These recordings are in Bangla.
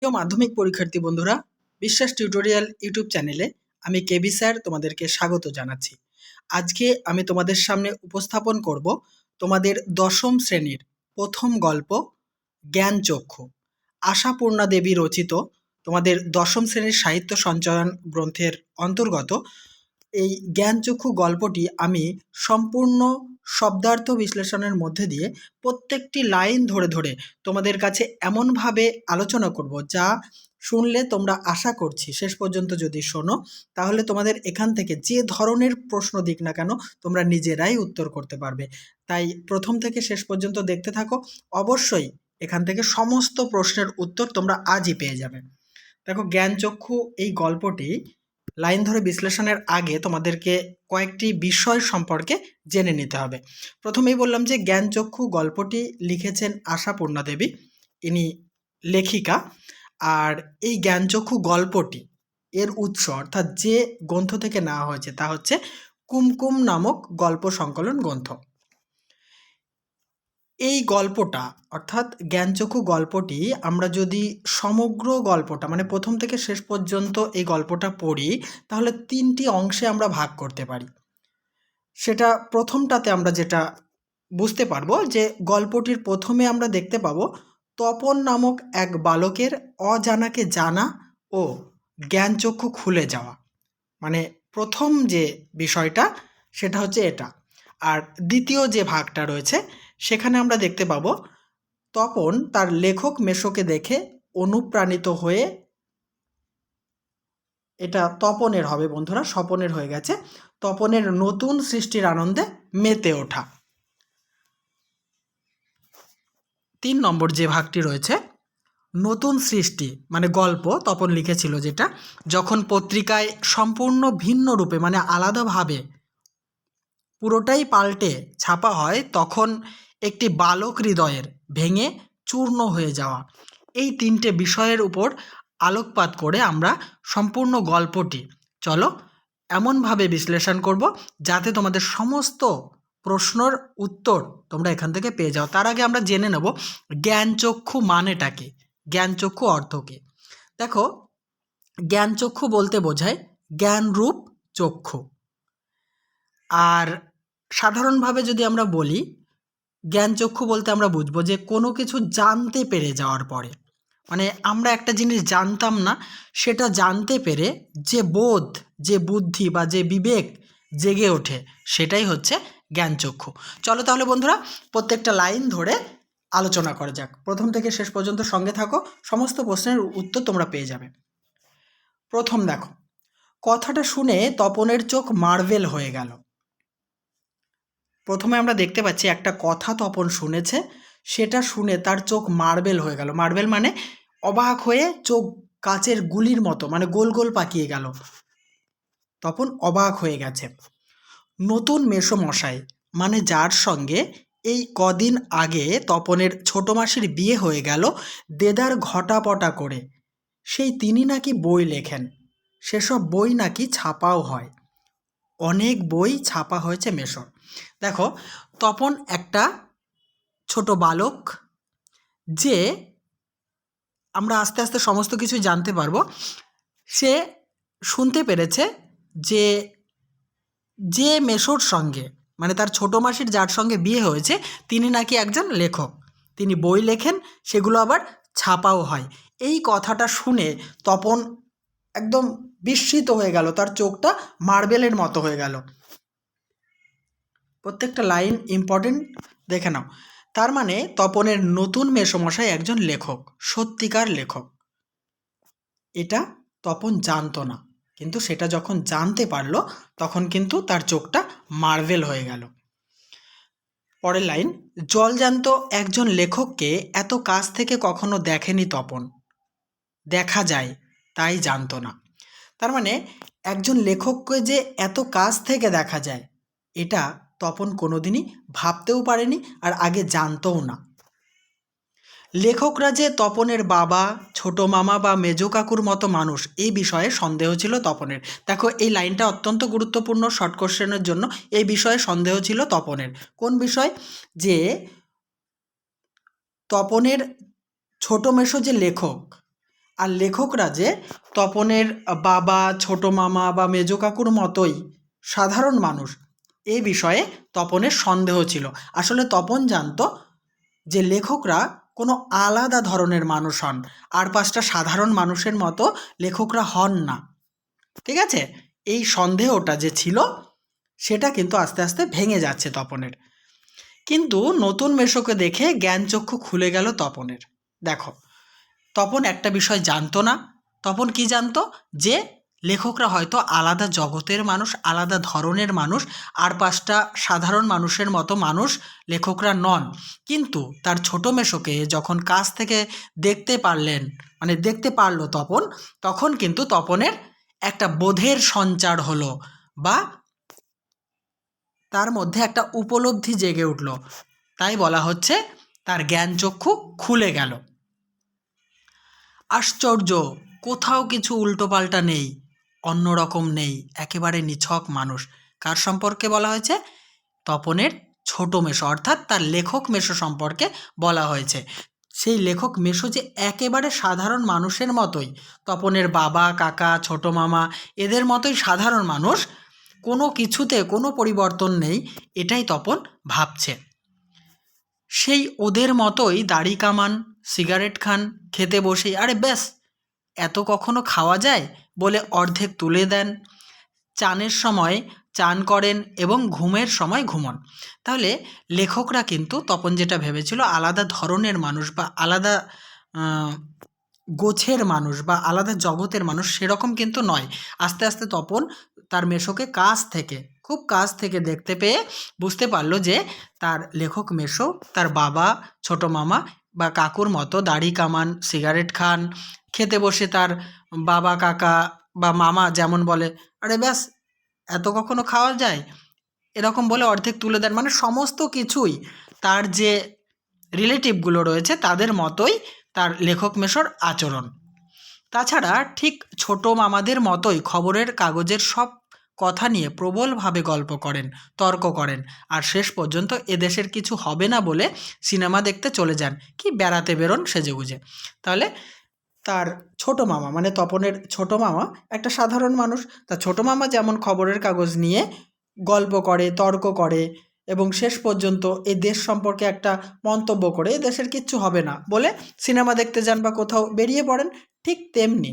প্রিয় মাধ্যমিক পরীক্ষার্থী বন্ধুরা, বিশ্বাস টিউটোরিয়াল ইউটিউব চ্যানেলে আমি কেবি স্যার তোমাদেরকে স্বাগত জানাচ্ছি। আজকে আমি তোমাদের সামনে উপস্থাপন করব তোমাদের দশম শ্রেণীর প্রথম গল্প জ্ঞানচক্ষু। আশাপূর্ণা দেবী রচিত তোমাদের দশম শ্রেণীর সাহিত্য সঞ্চয়ন গ্রন্থের অন্তর্গত এই জ্ঞানচক্ষু গল্পটি আমি সম্পূর্ণ শব্দার্থ বিশ্লেষণের মধ্যে দিয়ে প্রত্যেকটি লাইন ধরে ধরে তোমাদের কাছে এমনভাবে আলোচনা করব যা শুনলে তোমরা আশা করছি শেষ পর্যন্ত যদি শোনো তাহলে তোমাদের এখান থেকে যে ধরনের প্রশ্ন দিক না কেন তোমরা নিজেরাই উত্তর করতে পারবে। তাই প্রথম থেকে শেষ পর্যন্ত দেখতে থাকো, অবশ্যই এখান থেকে সমস্ত প্রশ্নের উত্তর তোমরা আজই পেয়ে যাবে। দেখো, জ্ঞানচক্ষু এই গল্পটি লাইন ধরে বিশ্লেষণের আগে তোমাদেরকে কয়েকটি বিষয় সম্পর্কে জেনে নিতে হবে। প্রথমেই বললাম যে জ্ঞানচক্ষু গল্পটি লিখেছেন আশাপূর্ণা দেবী, ইনি লেখিকা। আর এই জ্ঞানচক্ষু গল্পটি এর উৎস অর্থাৎ যে গ্রন্থ থেকে নেওয়া হয়েছে তা হচ্ছে কুমকুম নামক গল্প সংকলন গ্রন্থ। এই গল্পটা অর্থাৎ জ্ঞানচক্ষু গল্পটি আমরা যদি সমগ্র গল্পটা মানে প্রথম থেকে শেষ পর্যন্ত এই গল্পটা পড়ি তাহলে তিনটি অংশে আমরা ভাগ করতে পারি। সেটা প্রথমটাতে আমরা যেটা বুঝতে পারবো যে গল্পটির প্রথমে আমরা দেখতে পাবো তপন নামক এক বালকের অজানাকে জানা ও জ্ঞানচক্ষু খুলে যাওয়া। মানে প্রথম যে বিষয়টা সেটা হচ্ছে এটা। আর দ্বিতীয় যে ভাগটা রয়েছে সেখানে আমরা দেখতে পাবো তপন তার লেখক মেশোকে দেখে অনুপ্রাণিত হয়ে, এটা তপনের হবে বন্ধুরা, স্বপনের হয়ে গেছে, তপনের নতুন সৃষ্টির আনন্দে মেতে ওঠা। 3 নম্বর যে ভাগটি রয়েছে নতুন সৃষ্টি মানে গল্প তপন লিখেছিল যেটা, যখন পত্রিকায় সম্পূর্ণ ভিন্ন রূপে মানে আলাদাভাবে পুরোটাই পাল্টে ছাপা হয় তখন একটি বালক হৃদয়ের ভেঙে চূর্ণ হয়ে যাওয়া। এই 3টে বিষয়ের উপর আলোকপাত করে আমরা সম্পূর্ণ গল্পটি চলো এমনভাবে বিশ্লেষণ করব যাতে তোমাদের সমস্ত প্রশ্নের উত্তর তোমরা এখান থেকে পেয়ে যাও। তার আগে আমরা জেনে নেব জ্ঞানচক্ষু মানেটা কি, জ্ঞানচক্ষু অর্থ কী। দেখো, জ্ঞানচক্ষু বলতে বোঝায় জ্ঞানরূপ চক্ষু। আর সাধারণভাবে যদি আমরা বলি জ্ঞানচক্ষু বলতে আমরা বুঝবো যে কোনো কিছু জানতে পেরে যাওয়ার পরে, মানে আমরা একটা জিনিস জানতাম না সেটা জানতে পেরে যে বোধ, যে বুদ্ধি বা যে বিবেক জেগে ওঠে সেটাই হচ্ছে জ্ঞানচক্ষু। চলো তাহলে বন্ধুরা প্রত্যেকটা লাইন ধরে আলোচনা করা যাক, প্রথম থেকে শেষ পর্যন্ত সঙ্গে থাকো, সমস্ত প্রশ্নের উত্তর তোমরা পেয়ে যাবে। প্রথম দেখো, কথাটা শুনে তপনের চোখ মার্বেল হয়ে গেল। প্রথমে আমরা দেখতে পাচ্ছি একটা কথা তপন শুনেছে, সেটা শুনে তার চোখ মার্বেল হয়ে গেল। মার্বেল মানে অবাক হয়ে চোখ কাচের গুলির মতো মানে গোল গোল পাকিয়ে গেল, তপন অবাক হয়ে গেছে। নতুন মেসোমশাই মানে যার সঙ্গে এই কদিন আগে তপনের ছোটো মাসির বিয়ে হয়ে গেল দেদার ঘটাপটা করে, সেই তিনি নাকি বই লেখেন, সেসব বই নাকি ছাপাও হয়। অনেক বই ছাপা হয়েছে মেসোর। দেখো, তপন একটা ছোট বালক, যে আমরা আস্তে আস্তে সমস্ত কিছু জানতে পারবো। সে শুনতে পেরেছে যে যে মেসোর সঙ্গে মানে তার ছোটো মাসির যার সঙ্গে বিয়ে হয়েছে তিনি নাকি একজন লেখক, তিনি বই লেখেন, সেগুলো আবার ছাপাও হয়। এই কথাটা শুনে তপন একদম বিস্মিত হয়ে গেল, তার চোখটা মার্বেলের মতো হয়ে গেল। প্রত্যেকটা লাইন ইম্পর্টেন্ট, দেখে নাও। তার মানে তপনের নতুন মেসোমশাই একজন লেখক, সত্যিকার লেখক। এটা তপন জানতো না, কিন্তু সেটা যখন জানতে পারলো তখন কিন্তু তার চোখটা মার্বেল হয়ে গেল। পরের লাইন, জলজ্যান্ত একজন লেখককে এত কাছ থেকে কখনো দেখেনি তপন, দেখা যায় তাই জানতো না। তার মানে একজন লেখককে যে এত কাছ থেকে দেখা যায় এটা তপন কোনোদিনই ভাবতেও পারেনি আর আগে জানতও না। লেখকরা যে তপনের বাবা, ছোটো মামা বা মেজো কাকুর মতো মানুষ এই বিষয়ে সন্দেহ ছিল তপনের। দেখো, এই লাইনটা অত্যন্ত গুরুত্বপূর্ণ শর্ট কোশ্চেনের জন্য। এই বিষয়ে সন্দেহ ছিল তপনের। কোন বিষয়? যে তপনের ছোটো মেসো যে লেখক আর লেখকরা যে তপনের বাবা, ছোট মামা বা মেজ কাকুর মতোই সাধারণ মানুষ, এ বিষয়ে তপনের সন্দেহ ছিল। আসলে তপন জানতো যে লেখকরা কোনো আলাদা ধরনের মানুষ হন, আর পাঁচটা সাধারণ মানুষের মতো লেখকরা হন না। ঠিক আছে, এই সন্দেহটা যে ছিল সেটা কিন্তু আস্তে আস্তে ভেঙে যাচ্ছে তপনের। কিন্তু নতুন মেশোকে দেখে জ্ঞানচক্ষু খুলে গেল তপনের। দেখো, তপন একটা বিষয় জানতো না। তপন কি জানতো? যে লেখকরা হয়তো আলাদা জগতের মানুষ, আলাদা ধরনের মানুষ, আর পাঁচটা সাধারণ মানুষের মতো মানুষ লেখকরা নন। কিন্তু তার ছোট মেশোকে যখন কাছ থেকে দেখতে পারলো তপন, তখন কিন্তু তপনের একটা বোধের সঞ্চার হলো, বা তার মধ্যে একটা উপলব্ধি জেগে উঠল। তাই বলা হচ্ছে তার জ্ঞানচক্ষু খুলে গেল। আশ্চর্য, কোথাও কিছু উল্টোপাল্টা নেই, অন্যরকম নেই, একেবারে নিছক মানুষ। কার সম্পর্কে বলা হয়েছে? তপনের ছোট মেশো, অর্থাৎ তার লেখক মেশো সম্পর্কে বলা হয়েছে। সেই লেখক মেশো যে একেবারে সাধারণ মানুষের মতোই, তপনের বাবা, কাকা, ছোট মামা এদের মতোই সাধারণ মানুষ, কোনো কিছুতে কোনো পরিবর্তন নেই, এটাই তপন ভাবছে। সেই ওদের মতোই দাড়ি কামান, সিগারেট খান, খেতে বসেই আরে ব্যাস এত কখনো খাওয়া যায় বলে অর্ধেক তুলে দেন, চানের সময় চান করেন এবং ঘুমের সময় ঘুমন। তাহলে লেখকরা কিন্তু তপন যেটা ভেবেছিল আলাদা ধরনের মানুষ বা আলাদা গোছের মানুষ বা আলাদা জগতের মানুষ, সেরকম কিন্তু নয়। আস্তে আস্তে তপন তার মেশোকে খুব কাছ থেকে দেখতে পেয়ে বুঝতে পারলো যে তার লেখক মেশো তার বাবা, ছোট মামা বা কাকুর মতো দাড়ি কামান, সিগারেট খান, খেতে বসে তার বাবা, কাকা বা মামা যেমন বলে আরে ব্যাস এত কখনো খাওয়া যায় এরকম বলে অর্ধেক তুলে দেন, মানে সমস্ত কিছুই তার যে রিলেটিভগুলো রয়েছে তাদের মতোই তার লেখক মেশোর আচরণ। তাছাড়া ঠিক ছোট মামাদের মতোই খবরের কাগজের সব কথা নিয়ে প্রবলভাবে গল্প করেন, তর্ক করেন, আর শেষ পর্যন্ত এদেশের কিছু হবে না বলে সিনেমা দেখতে চলে যান, কি বেড়াতে বেরোন সেজেগুজে। তাহলে তার ছোট মামা মানে তপনের ছোট মামা একটা সাধারণ মানুষ। তার ছোট মামা যেমন খবরের কাগজ নিয়ে গল্প করে, তর্ক করে এবং শেষ পর্যন্ত এই দেশ সম্পর্কে একটা মন্তব্য করে এ দেশের কিচ্ছু হবে না বলে সিনেমা দেখতে যান বা কোথাও বেরিয়ে পড়েন, ঠিক তেমনি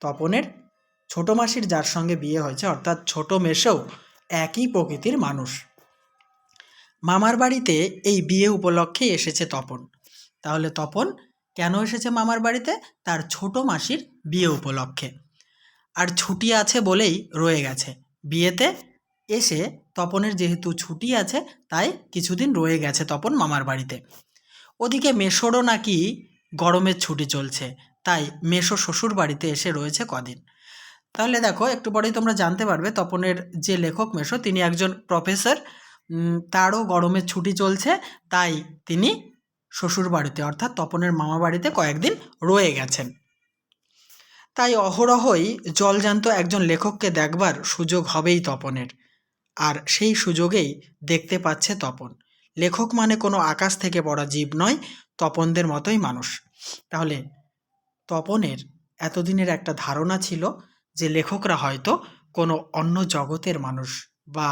তপনের ছোট মাসির যার সঙ্গে বিয়ে হয়েছে অর্থাৎ ছোট মেসেও একই প্রকৃতির মানুষ। মামার বাড়িতে এই বিয়ে উপলক্ষেই এসেছে তপন। তাহলে তপন কেন এসেছে মামার বাড়িতে? তার ছোট মাসির বিয়ে উপলক্ষে। আর ছুটি আছে বলেই রয়ে গেছে। বিয়েতে এসে তপনের যেহেতু ছুটি আছে তাই কিছুদিন রয়ে গেছে তপন মামার বাড়িতে। ওদিকে মেশোরও নাকি গরমের ছুটি চলছে, তাই মেশো শ্বশুর বাড়িতে এসে রয়েছে কদিন। তাহলে দেখো একটু পরেই তোমরা জানতে পারবে তপনের যে লেখক মেশো তিনি একজন প্রফেসর, তারও গরমের ছুটি চলছে, তাই তিনি শ্বশুর বাড়িতে অর্থাৎ তপনের মামা বাড়িতে কয়েকদিন রয়ে গেছেন। তাই অহরহই জলজান্ত একজন লেখককে দেখবার সুযোগ হবেই তপনের, আর সেই সুযোগেই দেখতে পাচ্ছে তপন। লেখক মানে কোনো আকাশ থেকে পড়া জীব নয়, তপনদের মতোই মানুষ। তাহলে তপনের এতদিনের একটা ধারণা ছিল যে লেখকরা হয়তো কোনো অন্য জগতের মানুষ বা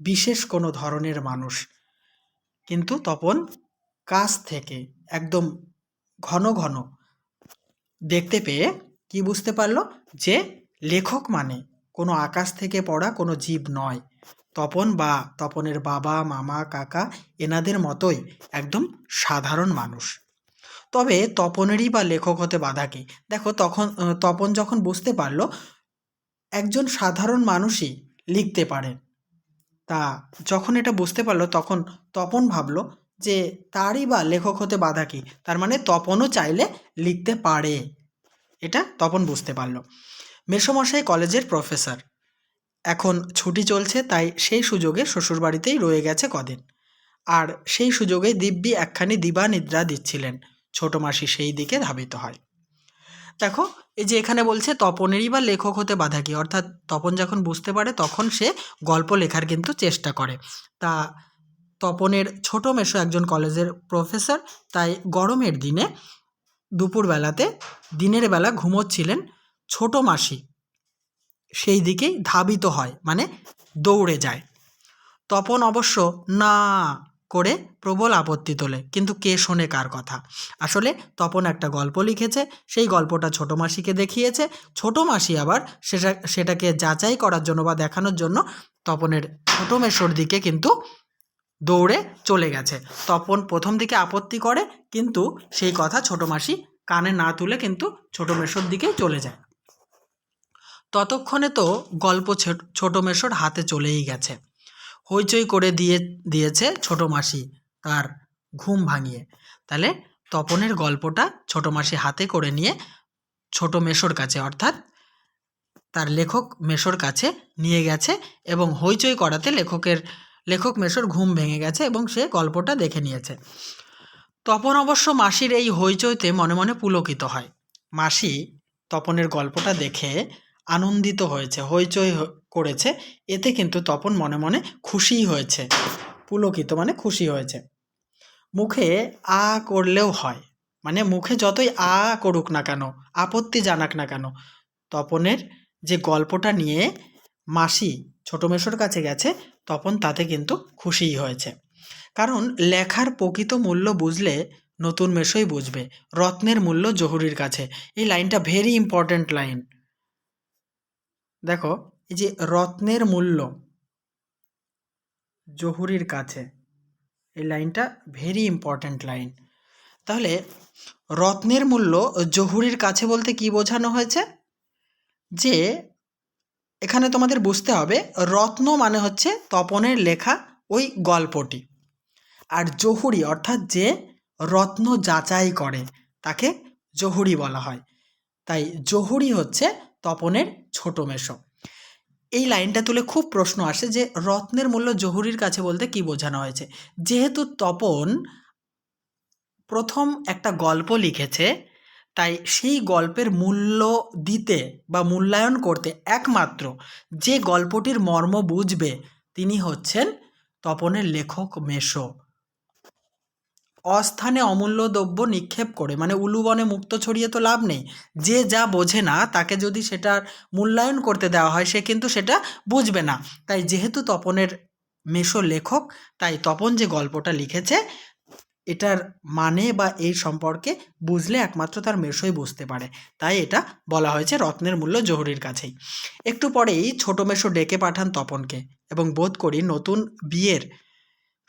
বিশেষ কোনো ধরনের মানুষ, কিন্তু তপন কাছ থেকে একদম ঘন ঘন দেখতে পেয়ে কি বুঝতে পারল যে লেখক মানে কোনো আকাশ থেকে পড়া কোনো জীব নয়, তপন বা তপনের বাবা, মামা, কাকা এনাদের মতোই একদম সাধারণ মানুষ। তবে তপনেরই বা লেখক হতে বাধা কী? দেখো তপন যখন বুঝতে পারল একজন সাধারণ মানুষই লিখতে পারেন, তা যখন এটা বুঝতে পারলো তখন তপন ভাবলো যে তারই বা লেখক হতে বাধা কী, তার মানে তপনও চাইলে লিখতে পারে, এটা তপন বুঝতে পারল। মেসোমশাই কলেজের প্রফেসর, এখন ছুটি চলছে তাই সেই সুযোগে শ্বশুরবাড়িতেই রয়ে গেছে কদিন, আর সেই সুযোগে দিব্যি একখানি দিবানিদ্রা দিচ্ছিলেন। ছোট মাসি সেই দিকে ধাবিত হয়। দেখো এই যে এখানে বলছে তপনেরই বা লেখক হতে বাধা কী, অর্থাৎ তপন যখন বুঝতে পারে তখন সে গল্প লেখার কিন্তু চেষ্টা করে। তা তপনের ছোট মেসো একজন কলেজের প্রফেসর, তাই গরমের দিনে দুপুরবেলাতে দিনের বেলা ঘুমোচ্ছিলেন ছোট মাসি সেই দিকেই ধাবিত হয়, মানে দৌড়ে যায়। তপন অবশ্য না করে প্রবল আপত্তি তোলে, কিন্তু কে শোনে কার কথা। আসলে তপন একটা গল্প লিখেছে, সেই গল্পটা ছোট মাসিকে দেখিয়েছে, ছোট মাসি আবার সেটাকে যাচাই করার জন্য বা দেখানোর জন্য তপনের ছোট মেশোর দিকে কিন্তু দৌড়ে চলে গেছে। তপন প্রথম দিকে আপত্তি করে, কিন্তু সেই কথা ছোট মাসি কানে না তুলে কিন্তু ছোট মেশোর দিকেই চলে যায়। ততক্ষণে তো গল্প ছোট মেশোর হাতে চলেই গেছে। হইচই করে দিয়েছে ছোট মাসি তার ঘুম ভাঙিয়ে। তাহলে তপনের গল্পটা ছোট মাসি হাতে করে নিয়ে ছোট মেশোর কাছে, অর্থাৎ তার লেখক মেশোর কাছে নিয়ে গেছে, এবং হইচই করাতে লেখক মেশোর ঘুম ভেঙে গেছে এবং সে গল্পটা দেখে নিয়েছে। তপন অবশ্য মাসির এই হইচইতে মনে মনে পুলকিত হয়। মাসি তপনের গল্পটা দেখে আনন্দিত হয়েছে, হইচই করেছে, এতে কিন্তু তপন মনে মনে খুশিই হয়েছে। পুলকিত মানে খুশি হয়েছে। মুখে আ করলেও হয়, মানে মুখে যতই আ করুক না কেন, আপত্তি জানাক না কেন, তপনের যে গল্পটা নিয়ে মাসি ছোট মেশোর কাছে গেছে, তপন তাতে কিন্তু খুশিই হয়েছে। কারণ লেখার প্রকৃত মূল্য বুঝলে নতুন মেশোই বুঝবে, রত্নের মূল্য জহুরির কাছে। এই লাইনটা ভেরি ইম্পর্ট্যান্ট লাইন। দেখো, এই যে রত্নের মূল্য জহুরির কাছে, এই লাইনটা ভেরি ইম্পর্ট্যান্ট লাইন। তাহলে রত্নের মূল্য জহুরির কাছে বলতে কি বোঝানো হয়েছে? যে এখানে তোমাদের বুঝতে হবে, রত্ন মানে হচ্ছে তপনের লেখা ওই গল্পটি, আর জহুরি অর্থাৎ যে রত্ন যাচাই করে তাকে জহুরি বলা হয়। তাই জহুরি হচ্ছে তপনের ছোট মেশো। এই লাইনটা তুলে খুব প্রশ্ন আসে যে রত্নের মূল্য জহুরির কাছে বলতে কি বোঝানো হয়েছে। যেহেতু তপন প্রথম একটা গল্প লিখেছে, তাই সেই গল্পের মূল্য দিতে বা মূল্যায়ন করতে একমাত্র যে গল্পটির মর্ম বুঝবে তিনি হচ্ছেন তপনের লেখক মেশো। অস্থানে অমূল্য দ্রব্য নিক্ষেপ করে, মানে উলুবনে মুক্ত ছড়িয়ে তো লাভ নেই। যে যা বোঝে না তাকে যদি সেটার মূল্যায়ন করতে দেওয়া হয়, সে কিন্তু সেটা বুঝবে না। তাই যেহেতু তপনের মেশো লেখক, তাই তপন যে গল্পটা লিখেছে এটার মানে বা এই সম্পর্কে বুঝলে একমাত্র তার মেশোই বুঝতে পারে, তাই এটা বলা হয়েছে রত্নের মূল্য জহুরির কাছেই। একটু পরেই ছোট মেশো ডেকে পাঠান তপনকে, এবং বোধ করি নতুন বিয়ের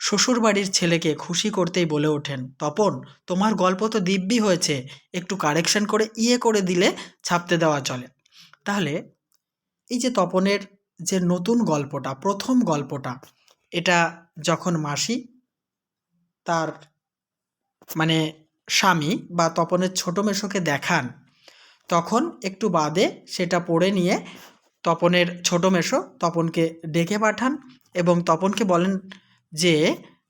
শ্বশুরবাড়ির ছেলেকে খুশি করতেই বলে ওঠেন, তপন, তোমার গল্প তো দিব্যি হয়েছে, একটু কারেকশন করে করে দিলে ছাপতে দেওয়া চলে। তাহলে এই যে তপনের যে নতুন গল্পটা, প্রথম গল্পটা, এটা যখন মাসি তার মানে স্বামী বা তপনের ছোট মেশোকে দেখান, তখন একটু বাদে সেটা পড়ে নিয়ে তপনের ছোট মেশো তপনকে ডেকে পাঠান এবং তপনকে বলেন যে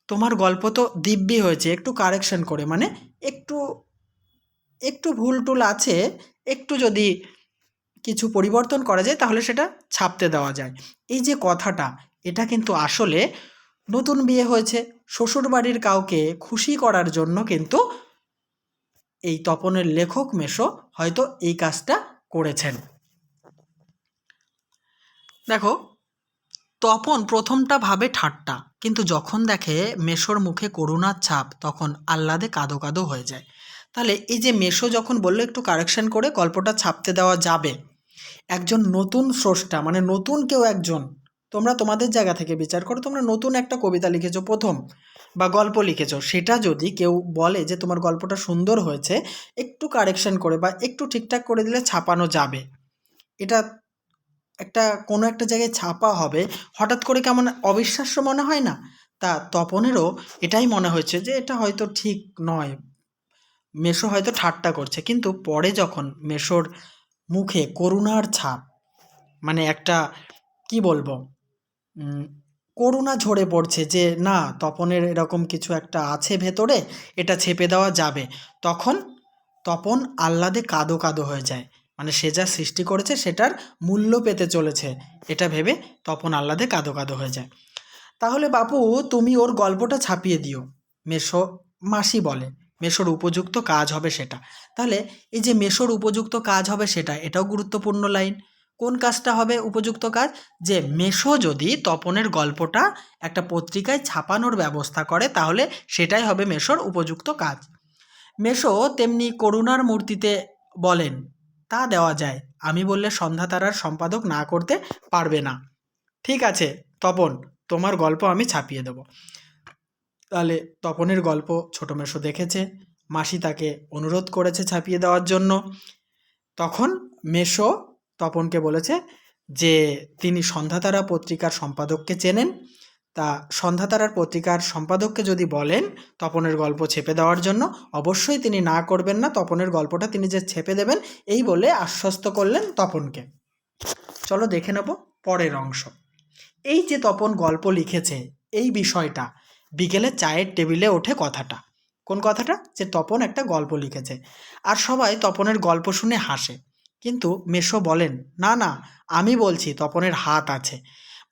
তোমার গল্প তো দিব্যি হয়েছে, একটু কারেকশন করে, মানে একটু একটু ভুল টুল আছে, একটু যদি কিছু পরিবর্তন করা যায় তাহলে সেটা ছাপতে দেওয়া যায়। এই যে কথাটা, এটা কিন্তু আসলে নতুন বিয়ে হয়েছে, শ্বশুরবাড়ির কাউকে খুশি করার জন্য কিন্তু এই তপনের লেখক মেশো হয়তো এই কাজটা করেছেন। দেখো, তপন প্রথমটা ভাবে ঠাট্টা, কিন্তু যখন দেখে মেশোর মুখে করুণার ছাপ তখন আহ্লাদে কাঁদো কাঁদো হয়ে যায়। তাহলে এই যে মেশো যখন বললো একটু কারেকশন করে গল্পটা ছাপতে দেওয়া যাবে, একজন নতুন স্রষ্টা, মানে নতুন কেউ একজন, তোমরা তোমাদের জায়গা থেকে বিচার করো, তোমরা নতুন একটা কবিতা লিখেছো প্রথম বা গল্প লিখেছো, সেটা যদি কেউ বলে যে তোমার গল্পটা সুন্দর হয়েছে, একটু কারেকশন করে বা একটু ঠিকঠাক করে দিলে ছাপানো যাবে, এটা একটা কোনো একটা জায়গায় ছাপা হবে, হঠাৎ করে কেমন অবিশ্বাস্য মনে হয় না? তা তপনেরও এটাই মনে হয়েছে যে এটা হয়তো ঠিক নয়, মেশো হয়তো ঠাট্টা করছে। কিন্তু পরে যখন মেশোর মুখে করুণার ছাপ, মানে একটা কি বলবো, করুণা ঝরে পড়ছে যে না, তপনের এরকম কিছু একটা আছে ভেতরে, এটা ছেপে দেওয়া যাবে, তখন তপন আহ্লাদে কাঁদো কাঁদো হয়ে যায়। মানে সে যা সৃষ্টি করেছে সেটার মূল্য পেতে চলেছে, এটা ভেবে তপন আহ্লাদে কাঁদো কাঁদো হয়ে যায়। তাহলে বাপু তুমি ওর গল্পটা ছাপিয়ে দিও, মেশো মাসি বলে। মেশোর উপযুক্ত কাজ হবে সেটা। তাহলে এই যে মেশোর উপযুক্ত কাজ হবে সেটা, এটাও গুরুত্বপূর্ণ লাইন। কোন কাজটা হবে উপযুক্ত কাজ? যে মেশো যদি তপনের গল্পটা একটা পত্রিকায় ছাপানোর ব্যবস্থা করে তাহলে সেটাই হবে মেশোর উপযুক্ত কাজ। মেশো তেমনি করুণার মূর্তিতে বলেন, তা দেওয়া যায়, আমি বললে সন্ধ্যাতারার সম্পাদক না করতে পারবে না। ঠিক আছে তপন, তোমার গল্প আমি ছাপিয়ে দেব। তাহলে তপনের গল্প ছোট মেশো দেখেছে, মাসি তাকে অনুরোধ করেছে ছাপিয়ে দেওয়ার জন্য। তখন মেশো তপনকে বলেছে যে তিনি সন্ধ্যাতারা পত্রিকার সম্পাদককে চেনেন, তা সন্ধ্যাতারার পত্রিকার সম্পাদককে যদি বলেন তপনের গল্প ছেপে দেওয়ার জন্য, অবশ্যই তিনি না করবেন না, তপনের গল্পটা তিনি যে ছেপে দেবেন এই বলে আশ্বস্ত করলেন তপনকে। চলো দেখে নেব পরের অংশ। এই যে তপন গল্প লিখেছে এই বিষয়টা বিকেলে চায়ের টেবিলে ওঠে কথাটা। কোন কথাটা? যে তপন একটা গল্প লিখেছে, আর সবাই তপনের গল্প শুনে হাসে। কিন্তু মেশো বলেন, না না, আমি বলছি তপনের হাত আছে।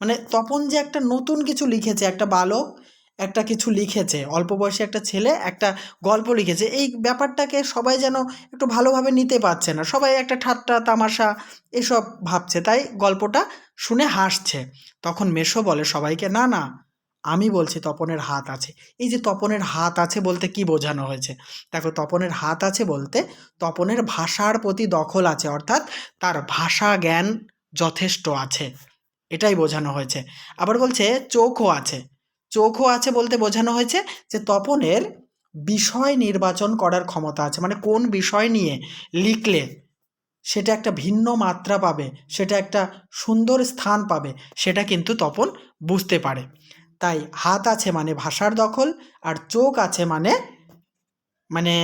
মানে তপন যে একটা নতুন কিছু লিখেছে, একটা বালক একটা কিছু লিখেছে, অল্প বয়সী একটা ছেলে একটা গল্প লিখেছে, এই ব্যাপারটাকে সবাই যেন একটু ভালোভাবে নিতে পারছে না, সবাই একটা ঠাট্টা তামাশা এসব ভাবছে, তাই গল্পটা শুনে হাসছে। তখন মেশো বলে সবাইকে, না না, আমি বলছি তপনের হাত আছে। এই যে তপনের হাত আছে বলতে কি বোঝানো হয়েছে? দেখো, তপনের হাত আছে বলতে তপনের ভাষার প্রতি দখল আছে, অর্থাৎ তার ভাষা জ্ঞান যথেষ্ট আছে, এটাই বোঝানো হয়েছে। আবার বলছে চোখও আছে। চোখও আছে বলতে বোঝানো হয়েছে যে তপনের বিষয় নির্বাচন করার ক্ষমতা আছে, মানে কোন বিষয় নিয়ে লিখলে সেটা একটা ভিন্ন মাত্রা পাবে, সেটা একটা সুন্দর স্থান পাবে, সেটা কিন্তু তপন বুঝতে পারে। তাই হাত আছে মানে ভাষার দখল, আর চোখ আছে মানে মানে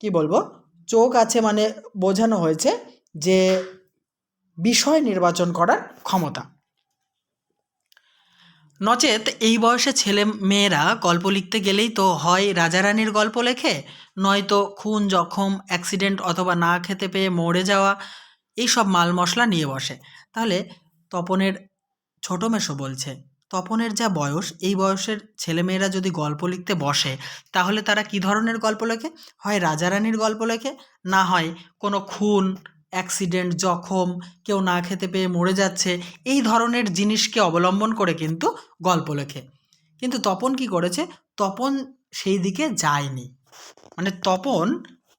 কি বলবো, চোখ আছে মানে বোঝানো হয়েছে যে বিষয় নির্বাচন করার ক্ষমতা। নচেত এই বয়সে ছেলে মেয়েরা গল্প লিখতে গেলেই তো হয় রাজারানির গল্প লেখে, নয়তো খুন জখম অ্যাক্সিডেন্ট অথবা না খেতে পেয়ে মরে যাওয়া এইসব মাল মশলা নিয়ে বসে। তাহলে তপনের ছোট মেশো বলছে তপনের যা বয়স, এই বয়সের ছেলেমেয়েরা যদি গল্প লিখতে বসে তাহলে তারা কি ধরনের গল্প লেখে? হয় রাজারানির গল্প লেখে, না হয় কোনো খুন অ্যাক্সিডেন্ট জখম, কেউ না খেতে পেয়ে মরে যাচ্ছে, এই ধরনের জিনিসকে অবলম্বন করে কিন্তু গল্প লেখে। কিন্তু তপন কি করেছে? তপন সেই দিকে যায়নি। মানে তপন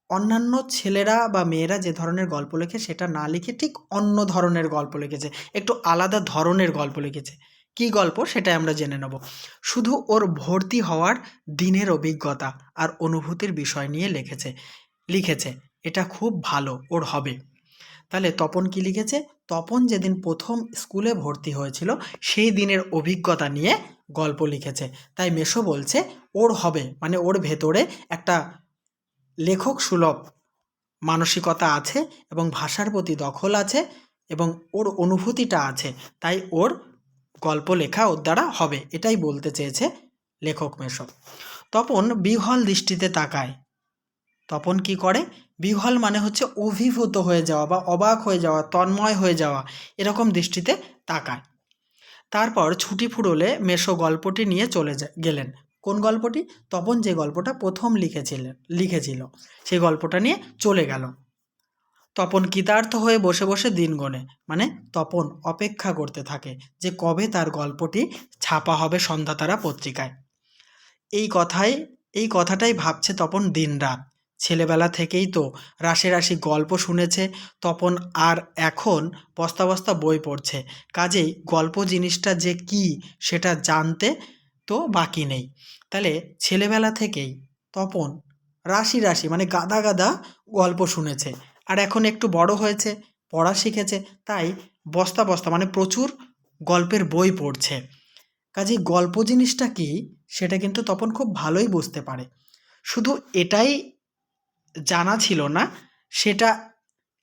অন্যান্য ছেলেরা বা মেয়েরা যে ধরনের গল্প লেখে সেটা না লিখে ঠিক অন্য ধরনের গল্প লিখেছে, একটু আলাদা ধরনের গল্প লিখেছে। কী গল্প সেটাই আমরা জেনে নেব। শুধু ওর ভর্তি হওয়ার দিনের অভিজ্ঞতা আর অনুভূতির বিষয় নিয়ে লিখেছে এটা খুব ভালো ওর হবে। তাহলে তপন কি লিখেছে? তপন যেদিন প্রথম স্কুলে ভর্তি হয়েছিল সেই দিনের অভিজ্ঞতা নিয়ে গল্প লিখেছে। তাই মেশো বলছে ওর হবে, মানে ওর ভেতরে একটা লেখক সুলভ মানসিকতা আছে এবং ভাষার প্রতি দখল আছে এবং ওর অনুভূতিটা আছে, তাই ওর গল্প লেখা ওর দ্বারা হবে, এটাই বলতে চেয়েছে লেখক মেশো। তপন বিহ্বল দৃষ্টিতে তাকায়। তপন কি করে? বিহ্বল মানে হচ্ছে অভিভূত হয়ে যাওয়া বা অবাক হয়ে যাওয়া, তন্ময় হয়ে যাওয়া, এরকম দৃষ্টিতে তাকায়। তারপর ছুটি ফুরোলে মেশো গল্পটি নিয়ে গেলেন। কোন গল্পটি? তপন যে গল্পটা প্রথম লিখেছিল সেই গল্পটা নিয়ে চলে গেল। তপন কৃতার্থ হয়ে বসে বসে দিন গোনে, মানে তপন অপেক্ষা করতে থাকে যে কবে তার গল্পটি ছাপা হবে সন্ধ্যাতারা পত্রিকায়। এই কথাটাই ভাবছে তপন দিনরাত। ছেলেবেলা থেকেই তো রাশি রাশি গল্প শুনেছে তপন, আর এখন বস্তা বস্তা বই পড়ছে, কাজেই গল্প জিনিসটা যে কী সেটা জানতে তো বাকি নেই। তাহলে ছেলেবেলা থেকেই তপন রাশি রাশি মানে গাদা গাদা গল্প শুনেছে, আর এখন একটু বড় হয়েছে, পড়া শিখেছে, তাই বস্তা বস্তা মানে প্রচুর গল্পের বই পড়ছে। কাজেই গল্প জিনিসটা কী সেটা কিন্তু তপন খুব ভালোই বুঝতে পারে। শুধু এটাই জানা ছিল না সেটা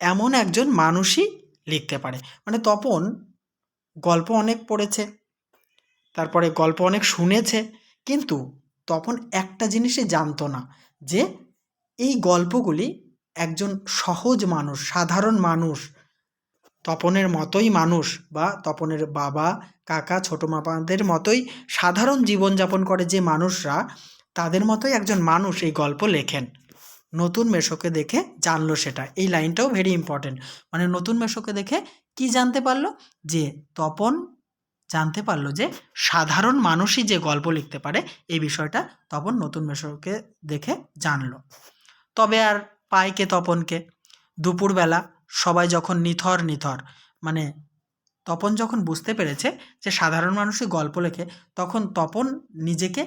এমন একজন মানুষই লিখতে পারে। মানে তপন গল্প অনেক পড়েছে, তারপরে গল্প অনেক শুনেছে, কিন্তু তপন একটা জিনিসই জানতো না, যে এই গল্পগুলি একজন সহজ মানুষ, সাধারণ মানুষ, তপনের মতোই মানুষ বা তপনের বাবা কাকা ছোটো মামাদের মতোই সাধারণ জীবনযাপন করে যে মানুষরা, তাদের মতোই একজন মানুষ এই গল্প লেখেন। নতুন মেসোকে দেখে জানলো সেটা। এই লাইনটাও ভেরি ইম্পর্টেন্ট। মানে নতুন মেসোকে দেখে কি জানতে পারলো? যে তপন জানতে পারলো যে সাধারণ মানুষই যে গল্প লিখতে পারে, এই বিষয়টা তপন নতুন মেসোকে দেখে জানলো। তবে আর পায় কে তপনকে? দুপুরবেলা সবাই যখন নিথর মানে তপন যখন বুঝতে পেরেছে যে সাধারণ মানুষই গল্প লেখে, তখন তপন নিজেকে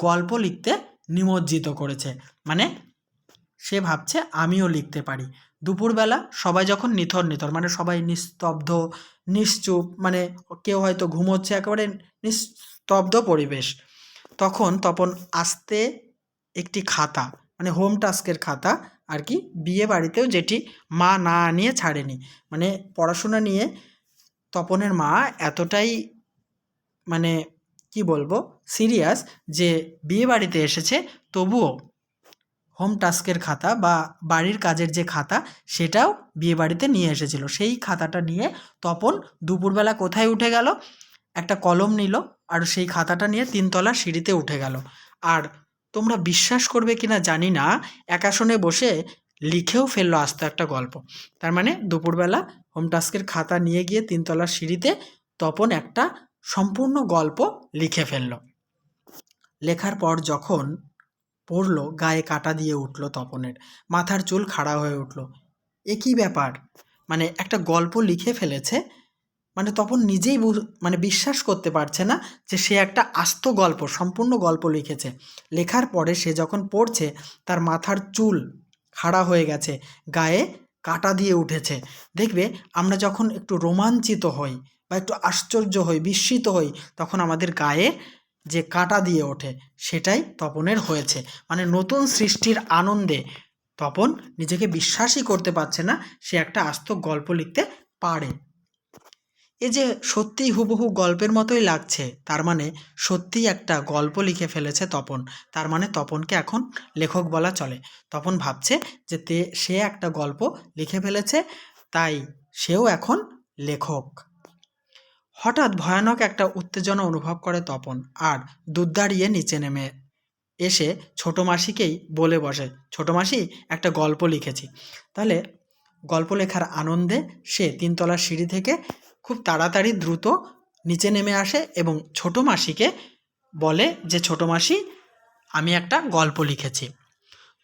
গল্প লিখতে নিমজ্জিত করেছে। মানে সে ভাবছে আমিও লিখতে পারি। দুপুরবেলা সবাই যখন নিথর মানে সবাই নিস্তব্ধ, নিশ্চুপ, মানে কেউ হয়তো ঘুমোচ্ছে, একেবারে নিস্তব্ধ পরিবেশ, তখন তপন আস্তে একটি খাতা, মানে হোম টাস্কের খাতা আর কি, বিয়ে বাড়িতেও যেটি মা না আনিয়ে ছাড়েনি, মানে পড়াশোনা নিয়ে তপনের মা এতটাই মানে কি বলবো সিরিয়াস, যে বিয়ে বাড়িতে এসেছে তবুও হোম টাস্কের খাতা বা বাড়ির কাজের যে খাতা, সেটাও বিয়ে বাড়িতে নিয়ে এসেছিল। সেই খাতাটা নিয়ে তপন দুপুরবেলা কোথায় উঠে গেল? একটা কলম নিল আর সেই খাতাটা নিয়ে 3তলার সিঁড়িতে উঠে গেল। আর তোমরা বিশ্বাস করবে কিনা জানি না, একাসনে বসে লিখেও ফেললো আস্ত একটা গল্প। তার মানে দুপুরবেলা হোম টাস্কের খাতা নিয়ে গিয়ে 3তলার সিঁড়িতে তপন একটা সম্পূর্ণ গল্প লিখে ফেলল। লেখার পর যখন পড়লো, গায়ে কাঁটা দিয়ে উঠল তপনের, মাথার চুল খাড়া হয়ে উঠল। এ কী ব্যাপার? মানে একটা গল্প লিখে ফেলেছে, মানে তপন নিজেই মানে বিশ্বাস করতে পারছে না যে সে একটা আস্ত গল্প, সম্পূর্ণ গল্প লিখেছে। লেখার পরে সে যখন পড়ছে, তার মাথার চুল খাড়া হয়ে গেছে, গায়ে কাঁটা দিয়ে উঠেছে। দেখবে আমরা যখন একটু রোমাঞ্চিত হই বা একটু আশ্চর্য হই, বিস্মিত হই, তখন আমাদের গায়ে যে কাঁটা দিয়ে ওঠে, সেটাই তপনের হয়েছে। মানে নতুন সৃষ্টির আনন্দে তপন নিজেকে বিশ্বাসই করতে পারছে না সে একটা আস্ত গল্প লিখতে পারে। এ যে সত্যিই হুবহু গল্পের মতোই লাগছে, তার মানে সত্যিই একটা গল্প লিখে ফেলেছে তপন। তার মানে তপনকে এখন লেখক বলা চলে। তপন ভাবছে যে সে একটা গল্প লিখে ফেলেছে, তাই সেও এখন লেখক। হঠাৎ ভয়ানক একটা উত্তেজনা অনুভব করে তপন, আর দুধ দাঁড়িয়ে নিচে নেমে এসে ছোটো মাসিকেই বলে বসে, ছোটো মাসি একটা গল্প লিখেছি। তাহলে গল্প লেখার আনন্দে সে 3তলার সিঁড়ি থেকে খুব তাড়াতাড়ি দ্রুত নিচে নেমে আসে এবং ছোটো মাসিকে বলে যে ছোটো মাসি, আমি একটা গল্প লিখেছি।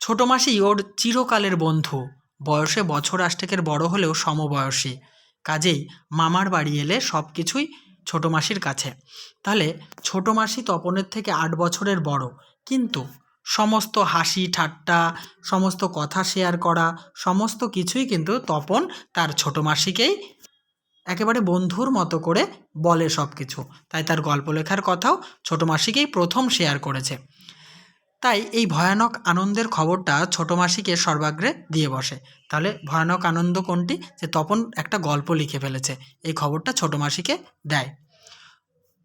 ছোটো মাসি ওর চিরকালের বন্ধু, বয়সে বছর 8 বড় হলেও সমবয়সী, কাজেই মামার বাড়ি এলে সব কিছুই ছোটো মাসির কাছে। তাহলে ছোটো মাসি তপনের থেকে 8 বছরের বড়, কিন্তু সমস্ত হাসি ঠাট্টা, সমস্ত কথা শেয়ার করা, সমস্ত কিছুই কিন্তু তপন তার ছোটো মাসিকেই একেবারে বন্ধুর মতো করে বলে সব কিছু। তাই তার গল্প লেখার কথাও ছোটো মাসিকেই প্রথম শেয়ার করেছে। তাই এই ভয়ানক আনন্দের খবরটা ছোটো মাসিকে সর্বাগ্রে দিয়ে বসে। তাহলে ভয়ানক আনন্দ কোনটি? যে তপন একটা গল্প লিখে ফেলেছে, এই খবরটা ছোটো মাসিকে দেয়।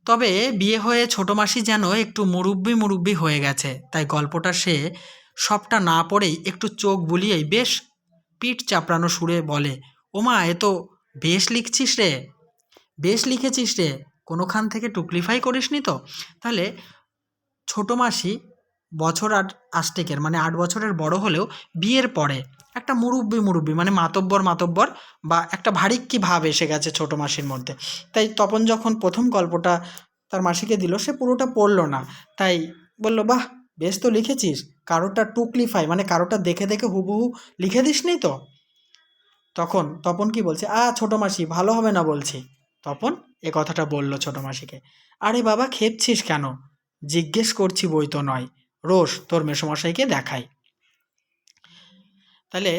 তবে বিয়ে হয়ে ছোটো মাসি যেন একটু মুরব্বি হয়ে গেছে, তাই গল্পটা সে সবটা না পড়েই একটু চোখ বুলিয়েই বেশ পিঠ চাপড়ানো সুরে বলে, ওমা, এ তো বেশ লিখছিস রে, বেশ লিখেছিস রে, কোনোখান থেকে টুকলিফাই করিসনি তো? তাহলে ছোটো মাসি বছর 8 মানে 8 বছরের বড় হলেও বিয়ের পরে একটা মুরব্বি মানে মাতব্বর বা একটা ভারিক্কি ভাব এসে গেছে ছোটো মাসির মধ্যে। তাই তপন যখন প্রথম গল্পটা তার মাসিকে দিল, সে পুরোটা পড়ল না, তাই বলল, বাহ, বেশ তো লিখেছিস, কারোটা টুকলিফাই মানে কারোটা দেখে দেখে হুবহু লিখে দিসনি তো? তখন তপন কি বলছে, ছোটো মাসি, ভালো হবে না বলছি। তপন এ কথাটা বলল ছোটো মাসিকে। আরে বাবা, খেপছিস কেন? জিজ্ঞেস করছি বই তো নয়, রোজ তোর মেসোমশাইকে দেখাই। তাহলে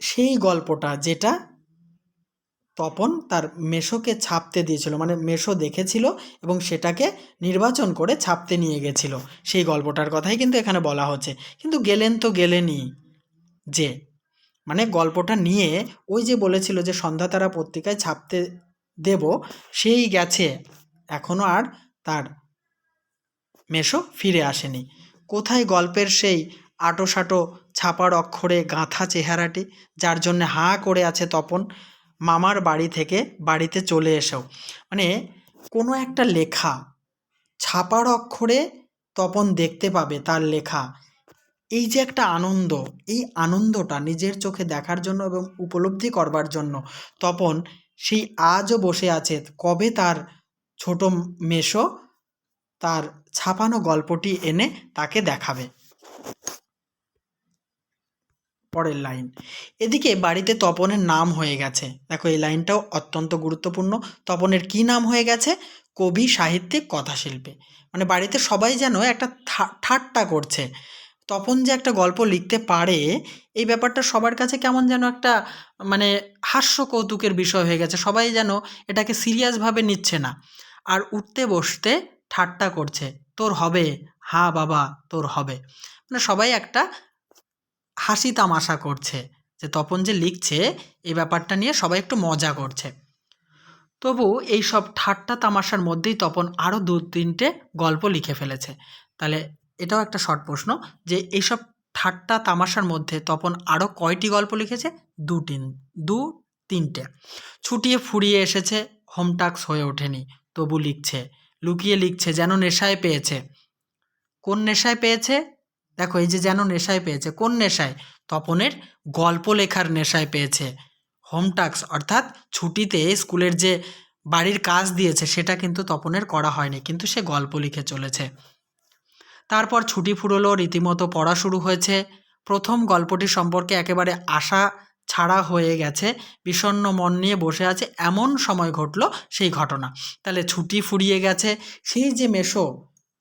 সেই গল্পটা যেটা তপন তার মেসোকে ছাপতে দিয়েছিল, মানে মেসো দেখেছিল এবং সেটাকে নির্বাচন করে ছাপতে নিয়ে গেছিল, সেই গল্পটার কথাই কিন্তু এখানে বলা হচ্ছে। কিন্তু গেলেন তো গেলেনই, যে মানে গল্পটা নিয়ে ওই যে বলেছিল যে সন্ধ্যাতারা পত্রিকায় ছাপতে দেব, সেই গেছে, এখনও আর তার মেসো ফিরে আসেনি। কোথায় গল্পের সেই আঁটোসাঁটো ছাপার অক্ষরে গাঁথা চেহারাটি, যার জন্যে হাঁ করে আছে তপন মামার বাড়ি থেকে বাড়িতে চলে এসেও? মানে কোনো একটা লেখা ছাপার অক্ষরে তপন দেখতে পাবে তার লেখা। এই যে একটা আনন্দ, এই আনন্দটা নিজের চোখে দেখার জন্য এবং উপলব্ধি করবার জন্য তপন সেই আজও বসে আছে কবে তার ছোট মেসো তার ছাপানো গল্পটি এনে তাকে দেখাবে। পরের লাইন, এদিকে বাড়িতে তপনের নাম হয়ে গেছে। দেখো এই লাইনটাও অত্যন্ত গুরুত্বপূর্ণ। তপনের কি নাম হয়ে গেছে? কবি, সাহিত্যিক, কথাশিল্পী। মানে বাড়িতে সবাই যেন একটা ঠাট্টা করছে। তপন যে একটা গল্প লিখতে পারে এই ব্যাপারটা সবার কাছে কেমন যেন একটা মানে হাস্য কৌতুকের বিষয় হয়ে গেছে। সবাই যেন এটাকে সিরিয়াসভাবে নিচ্ছে না, আর উঠতে বসতে ঠাট্টা করছে, তোর হবে, হা বাবা তোর হবে। মানে সবাই একটা হাসি তামাশা করছে যে তপন যে লিখছে এই ব্যাপারটা নিয়ে সবাই একটু মজা করছে। তবু এই সব ঠাট্টা তামাশার মধ্যেই তপন আরও 2-3টে গল্প লিখে ফেলেছে। তাহলে এটাও একটা শর্ট প্রশ্ন যে এইসব ঠাট্টা তামাশার মধ্যে তপন আরও কয়টি গল্প লিখেছে? 2-3টে। ছুটিয়ে ফুরিয়ে এসেছে, হোম টাস্ক হয়ে ওঠেনি, তবু লিখছে। লুকিয়ে লিখছে, যেন নেশায় পেয়েছে। কোন নেশায় পেয়েছে? দেখো এই যে যেন নেশায় পেয়েছে, কোন নেশায়? তপনের গল্প লেখার নেশায় পেয়েছে। হোম টাস্ক অর্থাৎ ছুটিতে স্কুলের যে বাড়ির কাজ দিয়েছে সেটা কিন্তু তপনের করা হয়নি, কিন্তু সে গল্প লিখে চলেছে। তারপর ছুটি ফুরলো, রীতিমতো পড়া শুরু হয়েছে। প্রথম গল্পটি সম্পর্কে একেবারে আশা ছাড়া হয়ে গেছে, বিষণ্ণ মন নিয়ে বসে আছে, এমন সময় ঘটলো সেই ঘটনা। তাহলে ছুটি ফুরিয়ে গেছে, সেই যে মেসো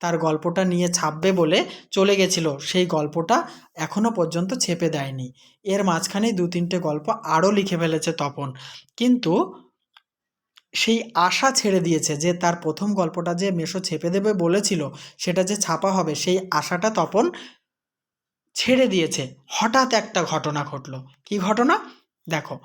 তার গল্পটা নিয়ে ছাপবে বলে চলে গেছিল, সেই গল্পটা এখনও পর্যন্ত ছেপে দেয়নি। এর মাঝখানেই 2-3টে গল্প আরও লিখে ফেলেছে তপন, কিন্তু সেই আশা ছেড়ে দিয়েছে যে তার প্রথম গল্পটা যে মেসো ছেপে দেবে বলেছিল সেটা যে ছাপা হবে, সেই আশাটা তপন ছেড়ে দিয়েছে। হঠাৎ একটা ঘটনা ঘটলো। কি ঘটনা? দেখো,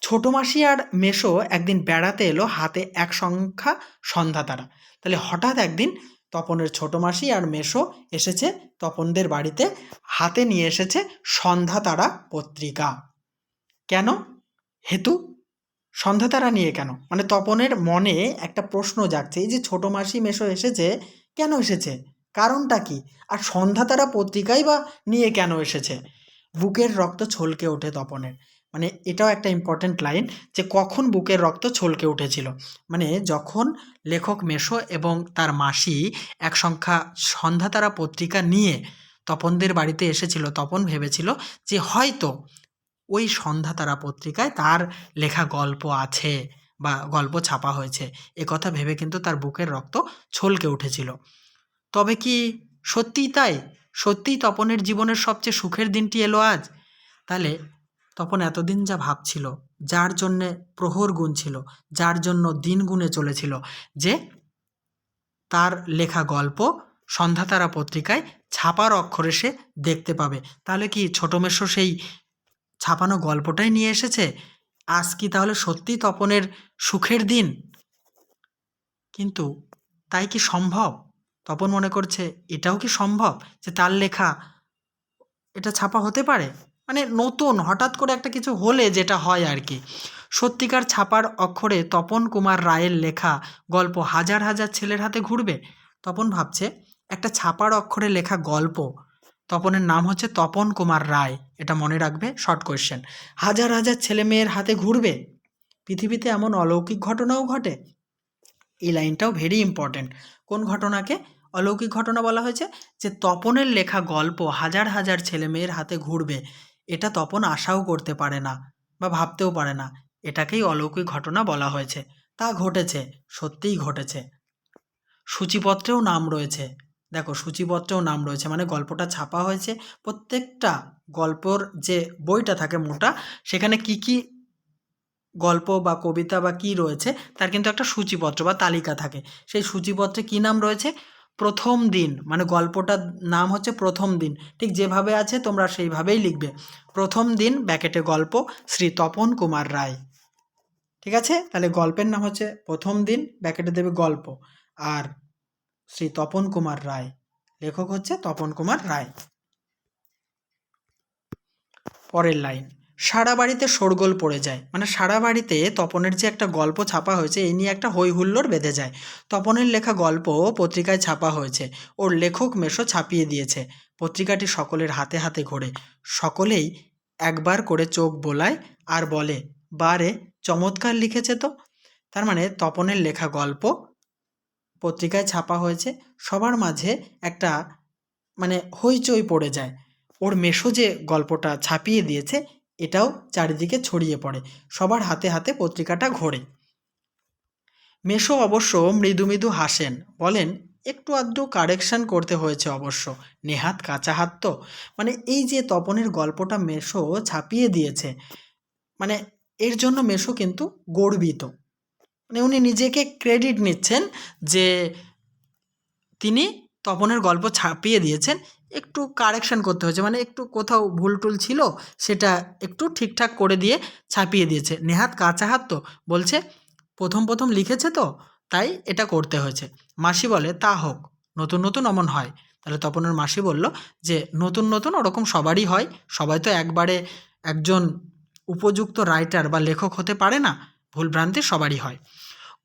ছোট মাসি আর মেসো একদিন বেড়াতে এলো, হাতে এক সংখ্যা সন্ধ্যা তারা। তাহলে হঠাৎ একদিন তপনের ছোট মাসি আর মেসো এসেছে তপনদের বাড়িতে, হাতে নিয়ে এসেছে সন্ধ্যা তারা পত্রিকা। কেন? হেতু? সন্ধ্যা তারা নিয়ে কেন? মানে তপনের মনে একটা প্রশ্ন জাগছে, এই যে ছোট মাসি মেসো এসেছে, কেন এসেছে, কারণটা কি, আর সন্ধ্যা তারা পত্রিকাই বা নিয়ে কেন এসেছে? বুকের রক্ত ছলকে ওঠে তপনের। মানে এটাও একটা ইম্পর্ট্যান্ট লাইন যে কখন বুকের রক্ত ছলকে উঠেছিল। মানে যখন লেখক মেসো এবং তার মাসি এক সংখ্যা সন্ধ্যা তারা পত্রিকা নিয়ে তপনদের বাড়িতে এসেছিল, তপন ভেবেছিল যে হয়তো ওই সন্ধ্যা তারা পত্রিকায় তার লেখা গল্প আছে বা গল্প ছাপা হয়েছে, এ কথা ভেবে কিন্তু তার বুকের রক্ত ছলকে উঠেছিল। তবে কি সত্যিই তাই? সত্যিই তপনের জীবনের সবচেয়ে সুখের দিনটি এলো আজ? তাহলে তপন এতদিন যা ভাবছিল, যার জন্যে প্রহর গুনছিল, যার জন্য দিন গুনে চলেছিল, যে তার লেখা গল্প সন্ধ্যা তারা পত্রিকায় ছাপার অক্ষরে সে দেখতে পাবে, তাহলে কি ছোট মেসো সেই ছাপানো গল্পটাই নিয়ে এসেছে? আজ কি তাহলে সত্যিই তপনের সুখের দিন? কিন্তু তাই কি সম্ভব? তপন মনে করছে এটাও কি সম্ভব যে তার লেখা এটা ছাপা হতে পারে? মানে নতুন হঠাৎ করে একটা কিছু হলে যেটা হয় আর কি। সত্যিকার ছাপার অক্ষরে তপন কুমার রায়ের লেখা গল্প হাজার হাজার ছেলের হাতে ঘুরবে? তপন ভাবছে একটা ছাপার অক্ষরে লেখা গল্প, তপনের নাম হচ্ছে তপন কুমার রায়, এটা মনে রাখবে, শর্ট কোয়েশ্চেন। হাজার হাজার ছেলে মেয়ের হাতে ঘুরবে, পৃথিবীতে এমন অলৌকিক ঘটনাও ঘটে। এই লাইনটাও ভেরি ইম্পর্ট্যান্ট। কোন ঘটনাকে অলৌকিক ঘটনা বলা হয়েছে? যে তপনের লেখা গল্প হাজার হাজার ছেলে মেয়ের হাতে ঘুরবে, এটা তপন আশাও করতে পারে না বা ভাবতেও পারে না, এটাকেই অলৌকিক ঘটনা বলা হয়েছে। তা ঘটেছে, সত্যিই ঘটেছে। সূচিপত্রেও নাম রয়েছে। দেখো সূচিপত্রেও নাম রয়েছে, মানে গল্পটা ছাপা হয়েছে, প্রত্যেকটা গল্পর যে বইটা থাকে মোটা, সেখানে কি কি গল্প বা কবিতা বা কী রয়েছে তার কিন্তু একটা সূচিপত্র বা তালিকা থাকে। সেই সূচিপত্রে কী নাম রয়েছে? প্রথম দিন, মানে গল্পটার নাম হচ্ছে প্রথম দিন, ঠিক যেভাবে আছে তোমরা সেইভাবেই লিখবে। প্রথম দিন ব্যাকেটে গল্প, শ্রী তপন কুমার রায়। ঠিক আছে? তাহলে গল্পের নাম হচ্ছে প্রথম দিন, ব্যাকেটে দেবে গল্প, আর শ্রী তপন কুমার রায়, লেখক হচ্ছে তপন কুমার রায়। পরের লাইন, সারা বাড়িতে শোরগোল পড়ে যায়, মানে সারা বাড়িতে তপনের যে একটা গল্প ছাপা হয়েছে এই নিয়ে একটা হই হুল্লোড় বেঁধে যায়। তপনের লেখা গল্প পত্রিকায় ছাপা হয়েছে, ওর লেখক মেশো ছাপিয়ে দিয়েছে। পত্রিকাটি সকলের হাতে হাতে ঘোরে, সকলেই একবার করে চোখ বোলায় আর বলে, বারে চমৎকার লিখেছে তো। তার মানে তপনের লেখা গল্প পত্রিকায় ছাপা হয়েছে, সবার মাঝে একটা মানে হইচই পড়ে যায়। ওর মেশো যে গল্পটা ছাপিয়ে দিয়েছে এটাও চারিদিকে ছড়িয়ে পড়ে, সবার হাতে হাতে পত্রিকাটা ঘোরে। মেশো অবশ্য মৃদু মৃদু হাসেন, বলেন, একটু আধটু কারেকশন করতে হয়েছে অবশ্য, নেহাত কাঁচা হাত তো। মানে এই যে তপনের গল্পটা মেশো ছাপিয়ে দিয়েছে, মানে এর জন্য মেশো কিন্তু গর্বিত। মানে উনি নিজেকে ক্রেডিট নিচ্ছেন যে তিনি তপনের গল্প ছাপিয়ে দিয়েছেন, একটু কারেকশন করতে হয়েছে, মানে একটু কোথাও ভুল টুল ছিল সেটা একটু ঠিকঠাক করে দিয়ে ছাপিয়ে দিয়েছে। নেহাত কাঁচা হাত তো, বলছে প্রথম প্রথম লিখেছে তো তাই এটা করতে হয়েছে। মাসি বলে, তা হোক, নতুন নতুন অমন হয়। তাহলে তপনের মাসি বলল যে নতুন নতুন ওরকম সবারই হয়, সবাই তো একবারে একজন উপযুক্ত রাইটার বা লেখক হতে পারে না, ভুলভ্রান্তি সবারই হয়।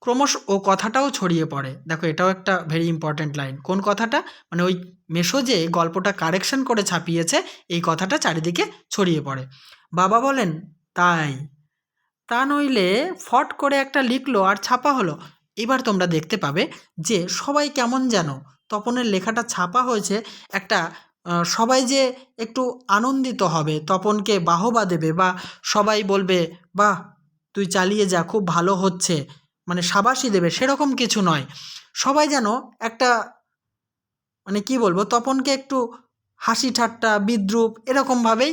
ক্রমশ ও কথাটাও ছড়িয়ে পড়ে। দেখো এটাও একটা ভেরি ইম্পর্ট্যান্ট লাইন। কোন কথাটা? মানে ওই মেশো যে গল্পটা কারেকশন করে ছাপিয়েছে এই কথাটা চারিদিকে ছড়িয়ে পড়ে। বাবা বলেন, তাই? তা নইলে ফট করে একটা লিখলো আর ছাপা হলো। এবার তোমরা দেখতে পাবে যে সবাই কেমন যেন তপনের লেখাটা ছাপা হয়েছে একটা সবাই যে একটু আনন্দিত হবে, তপনকে বাহবা দেবে, বা সবাই বলবে, বাহ তুই চালিয়ে যা, খুব ভালো হচ্ছে, মানে সাবাসই দেবে, সেরকম কিছু নয়। সবাই যেন একটা মানে কি বলবো, তপনকে একটু হাসি ঠাট্টা বিদ্রূপ এরকমভাবেই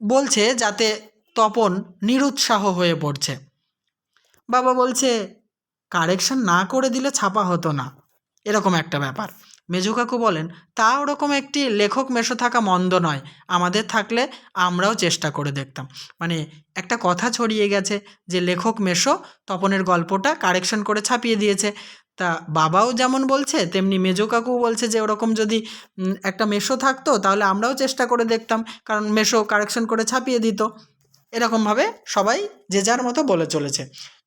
বলছে, যাতে তপন নিরুৎসাহ হয়ে পড়ছে। বাবা বলছে, কারেকশন না করে দিলে ছাপা হতো না, এরকম একটা ব্যাপার। মেজো কাকু বলেন, তা ওরকম একটি লেখক মেশো থাকা মন্দ নয়, আমাদের থাকলে আমরাও চেষ্টা করে দেখতাম। মানে একটা কথা ছড়িয়ে গেছে যে লেখক মেশো তপনের গল্পটা কারেকশন করে ছাপিয়ে দিয়েছে। তা বাবাও যেমন বলছে তেমনি মেজো কাকুও বলছে যে ওরকম যদি একটা মেশো থাকতো তাহলে আমরাও চেষ্টা করে দেখতাম, কারণ মেশো কারেকশন করে ছাপিয়ে দিত। এরকমভাবে সবাই যে যার মতো বলে চলেছে।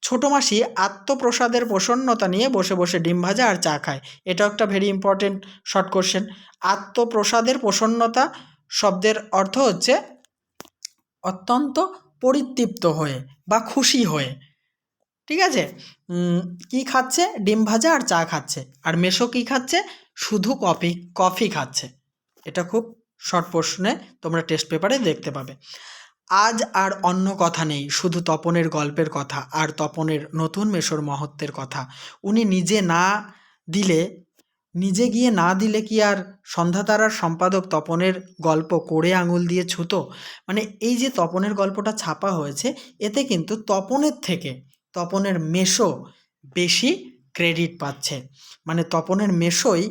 ছোটো মাসি আত্মপ্রসাদের প্রসন্নতা নিয়ে বসে বসে ডিম ভাজা আর চা খায়। এটাও একটা ভেরি ইম্পর্টেন্ট শর্ট কোশ্চেন। আত্মপ্রসাদের প্রসন্নতা শব্দের অর্থ হচ্ছে অত্যন্ত পরিতৃপ্ত হয়ে বা খুশি হয়ে। ঠিক আছে? কি খাচ্ছে? ডিম ভাজা আর চা খাচ্ছে। আর মেশো কী খাচ্ছে? শুধু কফি খাচ্ছে। এটা খুব শর্ট প্রশ্নে তোমরা টেস্ট পেপারে দেখতে পাবে। আজ আর অন্য কথা নেই, শুধু তপনের গল্পের কথা আর তপনের নতুন মেশোর মহত্বের কথা। উনি নিজে গিয়ে না দিলে কি আর সন্ধ্যাতারার সম্পাদক তপনের গল্প কোড়ে আঙুল দিয়ে ছুতো? মানে এই যে তপনের গল্পটা ছাপা হয়েছে এতে কিন্তু তপনের থেকে তপনের মেশো বেশি ক্রেডিট পাচ্ছে, মানে তপনের মেশোই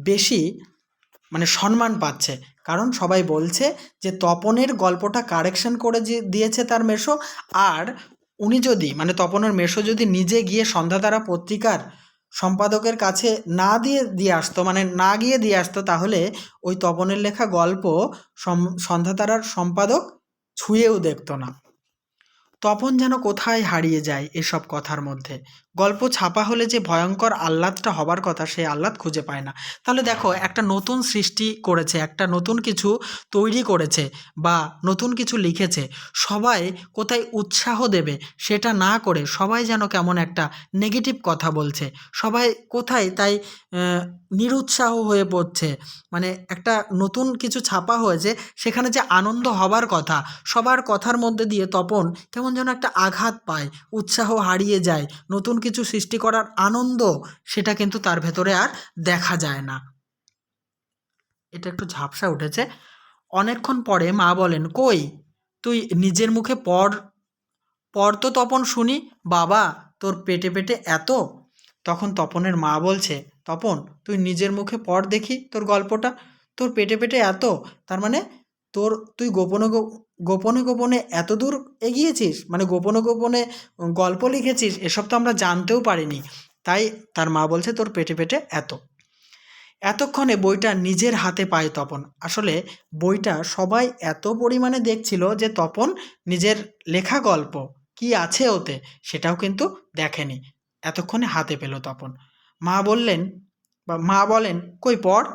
বেশি মানে সম্মান পাচ্ছে। কারণ সবাই বলছে যে তপনের গল্পটা কারেকশন করে যে দিয়েছে তার মেশো, আর উনি যদি মানে তপনের মেশো যদি নিজে গিয়ে সন্ধ্যাতারা পত্রিকার সম্পাদকের কাছে দিয়ে আসতো, মানে না গিয়ে দিয়ে আসতো, তাহলে ওই তপনের লেখা গল্প সন্ধ্যাতারার সম্পাদক ছুঁয়েও দেখতো না। তপন যেন কোথায় হারিয়ে যায় এসব কথার মধ্যে। গল্প ছাপা হলে যে ভয়ঙ্কর আহ্লাদটা হবার কথা সেই আহ্লাদ খুঁজে পায় না। তাহলে দেখো একটা নতুন সৃষ্টি করেছে, একটা নতুন কিছু তৈরি করেছে বা নতুন কিছু লিখেছে, সবাই কোথায় উৎসাহ দেবে সেটা না করে সবাই যেন কেমন একটা নেগেটিভ কথা বলছে, সবাই কোথায় তাই নিরুৎসাহ হয়ে পড়ছে। মানে একটা নতুন কিছু ছাপা হয়েছে সেখানে যে আনন্দ হবার কথা, সবার কথার মধ্যে দিয়ে তপন কেমন যেন একটা আঘাত পায়, উৎসাহ হারিয়ে যায়, নতুন কিছু সৃষ্টি করার আনন্দ সেটা কিন্তু তার ভেতরে আর দেখা যায় না। এটা একটু ঝাপসা উঠেছে। অনেকক্ষণ পরে মা বলেন, কই তুই নিজের মুখে পড় পড় তো তপন শুনি। বাবা, তোর পেটে পেটে এত? তখন তপনের মা বলছে, তপন তুই নিজের মুখে পড় দেখি তোর গল্পটা, তোর পেটে পেটে এত, তার মানে তুই গোপনে গোপনে এত দূর এগিয়েছিস, মানে গোপনে গোপনে গল্প লিখেছিস, এসব তো আমরা জানতেও পারিনি। তাই তার মা বলছে তোর পেটে পেটে এত। এতক্ষণে বইটা নিজের হাতে পায় তপন। আসলে বইটা সবাই এত পরিমাণে দেখছিল যে তপন নিজের লেখা গল্প কি আছে ওতে সেটাও কিন্তু দেখেনি। এতক্ষণে হাতে পেল তপন। মা বললেন মা বলেন, কই পড়,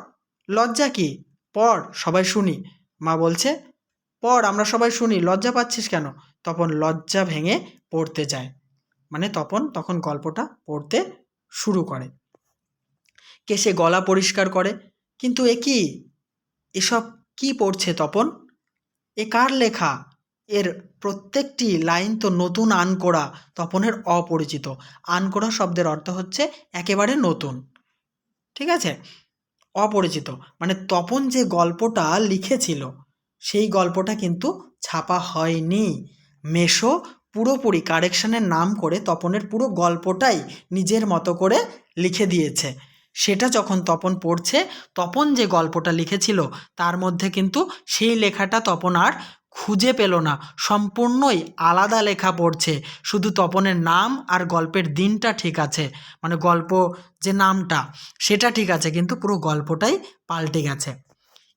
লজ্জা কি, পড় সবাই শুনি। মা বলছে, পড় আমরা সবাই শুনি, লজ্জা পাচ্ছিস কেন? তপন লজ্জা ভেঙে পড়তে যায়। মানে তপন তখন গল্পটা পড়তে শুরু করে। কে সে গলা পরিষ্কার করে, কিন্তু এ কি, এসব কি পড়ছে তপন? এ কার লেখা? এর প্রত্যেকটি লাইন তো নতুন আনকোড়া। তপনের অপরিচিত। আনকোড়া শব্দের অর্থ হচ্ছে একেবারে নতুন, ঠিক আছে? অপরিচিত মানে তপন যে গল্পটা লিখেছিল সেই গল্পটা কিন্তু ছাপা হয়নি। মেশো পুরোপুরি কারেকশনের নাম করে তপনের পুরো গল্পটাই নিজের মতো করে লিখে দিয়েছে। সেটা যখন তপন পড়ছে, তপন যে গল্পটা লিখেছিল তার মধ্যে কিন্তু সেই লেখাটা তপন আর খুঁজে পেল না। সম্পূর্ণই আলাদা লেখা পড়ছে। শুধু তপনের নাম আর গল্পের দিনটা ঠিক আছে, মানে গল্প যে নামটা সেটা ঠিক আছে, কিন্তু পুরো গল্পটাই পাল্টে গেছে।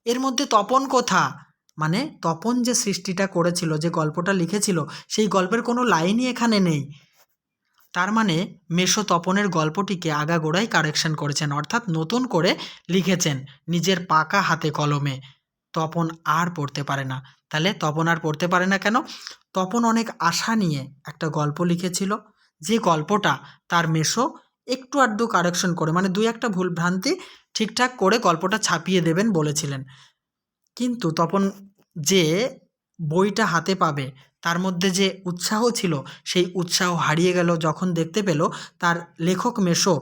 এর মধ্যে তপন কোথা? মানে তপন যে সৃষ্টিটা করেছিল, যে গল্পটা লিখেছিল, সেই গল্পের কোনো লাইনই এখানে নেই। তার মানে মেশো তপনের গল্পটিকে আগাগোড়াই কারেকশন করেছেন, অর্থাৎ নতুন করে লিখেছেন নিজের পাকা হাতে কলমে। তপন আর পড়তে পারে না। তাহলে তপন আর পড়তে পারে না কেন? তপন অনেক আশা নিয়ে একটা গল্প লিখেছিল, যে গল্পটা তার মেশো একটু আধটু কারেকশন করে, মানে দুই একটা ভুল ভ্রান্তি ঠিকঠাক করে গল্পটা ছাপিয়ে দেবেন বলেছিলেন। কিন্তু তপন যে বইটা হাতে পাবে তার মধ্যে যে উৎসাহ ছিল, সেই উৎসাহ হারিয়ে গেল যখন দেখতে পেল তার লেখক মেশো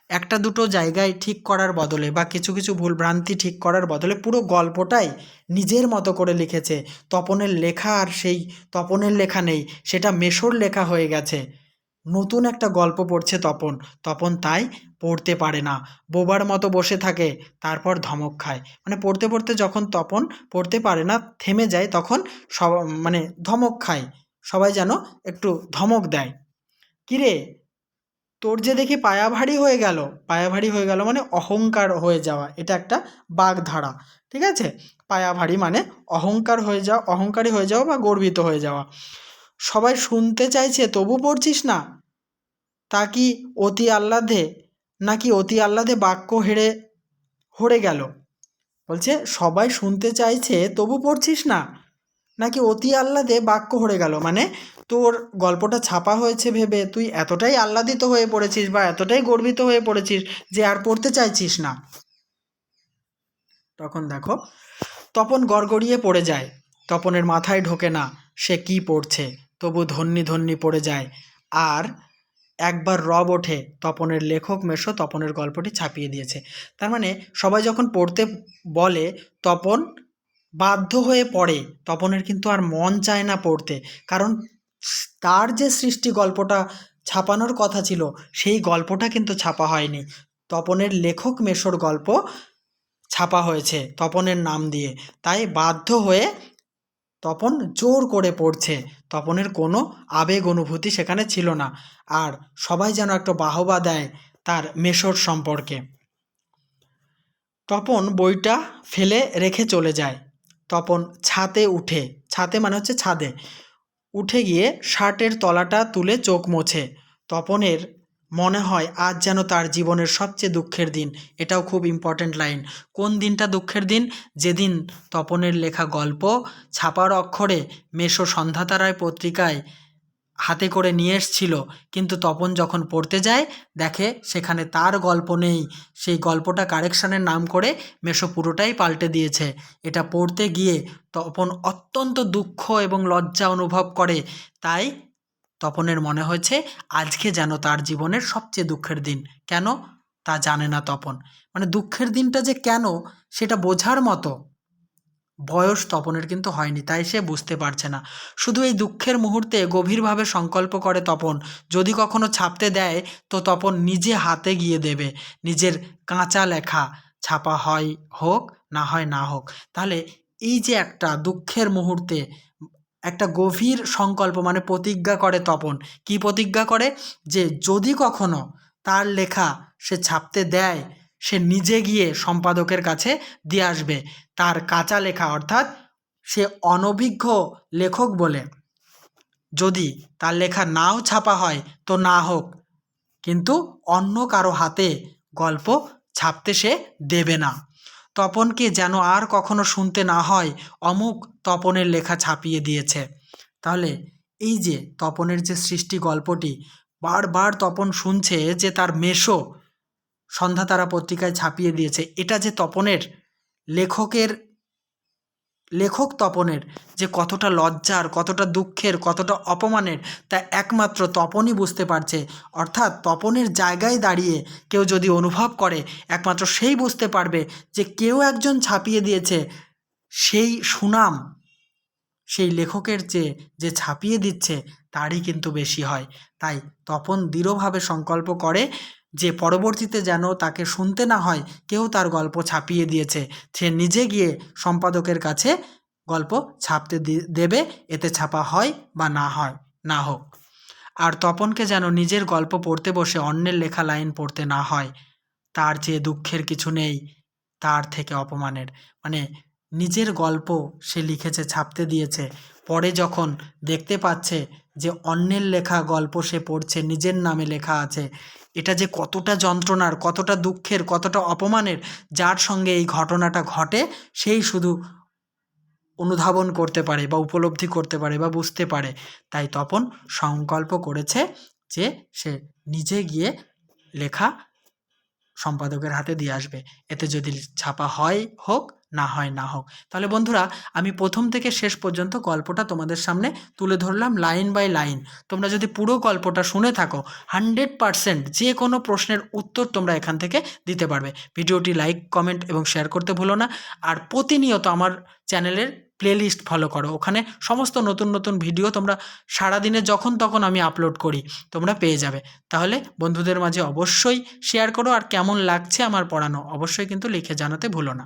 একটা দুটো জায়গায় ঠিক করার বদলে বা কিছু কিছু ভুলভ্রান্তি ঠিক করার বদলে পুরো গল্পটাই নিজের মতো করে লিখেছে। তপনের লেখা আর সেই তপনের লেখা নেই, সেটা মেশোর লেখা হয়ে গেছে। নতুন একটা গল্প পড়ছে তপন। তপন তাই পড়তে পারে না, বোবার মতো বসে থাকে, তারপর ধমক খায়। মানে পড়তে পড়তে যখন তপন পড়তে পারে না, থেমে যায়, তখন সব মানে ধমক খায়। সবাই যেন একটু ধমক দেয়, কিরে তোর যে দেখি পায়া ভারী হয়ে গেল। পায়া ভারী হয়ে গেল মানে অহংকার হয়ে যাওয়া, এটা একটা বাগধারা, ঠিক আছে? পায়া ভারী মানে অহংকার হয়ে যাওয়া, অহংকারী হয়ে যাওয়া বা গর্বিত হয়ে যাওয়া। সবাই শুনতে চাইছে তবু পড়ছিস না, তা কি অতি আহ্লাদে, নাকি অতি আহ্লাদে বাক্য হরে গেল? বলছে সবাই শুনতে চাইছে তবু পড়ছিস না, নাকি অতি আহ্লাদে বাক্য হরে গেল? মানে তোর গল্পটা ছাপা হয়েছে ভেবে তুই এতটাই আহ্লাদিত হয়ে পড়েছিস বা এতটাই গর্বিত হয়ে পড়েছিস যে আর পড়তে চাইছিস না। তখন দেখো তপন গড়গড়িয়ে পড়ে যায়। তপনের মাথায় ঢোকে না সে কি পড়ছে, তবু ধন্যি ধন্যি পড়ে যায়। আর একবার রব ওঠে, তপনের লেখক মেশো তপনের গল্পটি ছাপিয়ে দিয়েছে। তার মানে সবাই যখন পড়তে বলে তপন বাধ্য হয়ে পড়ে। তপনের কিন্তু আর মন চায় না পড়তে, কারণ তার যে সৃষ্টি গল্পটা ছাপানোর কথা ছিল সেই গল্পটা কিন্তু ছাপা হয়নি। তপনের লেখক মেশোর গল্প ছাপা হয়েছে তপনের নাম দিয়ে, তাই বাধ্য হয়ে তপন জোর করে পড়ছে। তপনের কোনো আবেগ অনুভূতি সেখানে ছিল না। আর সবাই যেন একটা বাহবা দেয় তার মেশোর সম্পর্কে। তপন বইটা ফেলে রেখে চলে যায়। তপন ছাতে উঠে, ছাতে মানে হচ্ছে ছাদে উঠে গিয়ে শার্টের তলাটা তুলে চোখ মোছে। তপনের মনে হয় আজ যেন তার জীবনের সবচেয়ে দুঃখের দিন। এটাও খুব ইম্পর্ট্যান্ট লাইন। কোন দিনটা দুঃখের দিন? যেদিন তপনের লেখা গল্প ছাপার অক্ষরে মেশো সন্ধ্যাতারায় পত্রিকায় হাতে করে নিয়ে এসছিল, কিন্তু তপন যখন পড়তে যায় দেখে সেখানে তার গল্প নেই। সেই গল্পটা কারেকশনের নাম করে মেশো পুরোটাই পাল্টে দিয়েছে। এটা পড়তে গিয়ে তপন অত্যন্ত দুঃখ এবং লজ্জা অনুভব করে। তাই তপনের মনে হয়েছে আজকে যেন তার জীবনের সবচেয়ে দুঃখের দিন। কেন তা জানে না তপন। মানে দুঃখের দিনটা যে কেন সেটা বোঝার মতো বয়স তপনের কিন্তু হয়নি, তাই সে বুঝতে পারছে না। শুধু এই দুঃখের মুহূর্তে গভীরভাবে সংকল্প করে তপন, যদি কখনো ছাপতে দেয় তো তপন নিজে হাতে গিয়ে দেবে। নিজের কাঁচা লেখা ছাপা হয় হোক, না হয় না হোক। তাহলে এই যে একটা দুঃখের মুহূর্তে একটা গভীর সংকল্প মানে প্রতিজ্ঞা করে তপন। কি প্রতিজ্ঞা করে? যে যদি কখনো তার লেখা সে ছাপতে দেয় সে নিজে গিয়ে সম্পাদকের কাছে দিয়ে আসবে তার কাঁচা লেখা, অর্থাৎ সে অনভিজ্ঞ লেখক বলে যদি তার লেখা নাও ছাপা হয় তো না হোক, কিন্তু অন্য কারো হাতে গল্প ছাপতে সে দেবে না। তপনকে যেন আর কখনো শুনতে না হয় অমুক তপনের লেখা ছাপিয়ে দিয়েছে। তাহলে এই যে তপনের যে সৃষ্টি গল্পটি বারবার তপন শুনছে যে তার মেসো সন্ধ্যাতারা পত্রিকায় ছাপিয়ে দিয়েছে, এটা যে তপনের লেখক তপনের যে কতটা লজ্জার, কতটা দুঃখের, কতটা অপমানের, তা একমাত্র তপনই বুঝতে পারছে। অর্থাৎ তপনের জায়গায় দাঁড়িয়ে কেউ যদি অনুভব করে, একমাত্র সেই বুঝতে পারবে যে কেউ একজন ছাপিয়ে দিয়েছে, সেই সুনাম সেই লেখকের চেয়ে যে ছাপিয়ে দিচ্ছে তারই কিন্তু বেশি হয়। তাই তপন দৃঢ়ভাবে সংকল্প করে যে পরবর্তীতে যেন তাকে শুনতে না হয় কেউ তার গল্প ছাপিয়ে দিয়েছে, সে নিজে গিয়ে সম্পাদকের কাছে গল্প ছাপতে দেবে, এতে ছাপা হয় বা না হোক। আর তপনকে যেন নিজের গল্প পড়তে বসে অন্যের লেখা লাইন পড়তে না হয়, তার চেয়ে দুঃখের কিছু নেই, তার থেকে অপমানের। মানে নিজের গল্প সে লিখেছে, ছাপতে দিয়েছে, পরে যখন দেখতে পাচ্ছে যে অন্যের লেখা গল্প সে পড়ছে, নিজের নামে লেখা আছে, এটা যে কতটা যন্ত্রণার, কতটা দুঃখের, কতটা অপমানের, যার সঙ্গে এই ঘটনাটা ঘটে সেই শুধু অনুধাবন করতে পারে বা উপলব্ধি করতে পারে বা বুঝতে পারে। তাই তপন সংকল্প করেছে যে সে নিজে গিয়ে লেখা সম্পাদকের হাতে দিয়ে আসবে, এতে যদি ছাপা হয় হোক, না হয় না হোক। তাহলে বন্ধুরা, আমি প্রথম থেকে শেষ পর্যন্ত গল্পটা তোমাদের সামনে তুলে ধরলাম লাইন বাই লাইন। তোমরা যদি পুরো গল্পটা শুনে থাকো 100% যে কোনো প্রশ্নের উত্তর তোমরা এখান থেকে দিতে পারবে। ভিডিওটি লাইক, কমেন্ট এবং শেয়ার করতে ভুলো না। আর প্রতিনিয়ত আমার চ্যানেলের প্লেলিস্ট ফলো করো, ওখানে সমস্ত নতুন নতুন ভিডিও তোমরা সারাদিনে যখন তখন আমি আপলোড করি তোমরা পেয়ে যাবে। তাহলে বন্ধুদের মাঝে অবশ্যই শেয়ার করো, আর কেমন লাগছে আমার পড়ানো অবশ্যই কিন্তু লিখে জানাতে ভুলো না।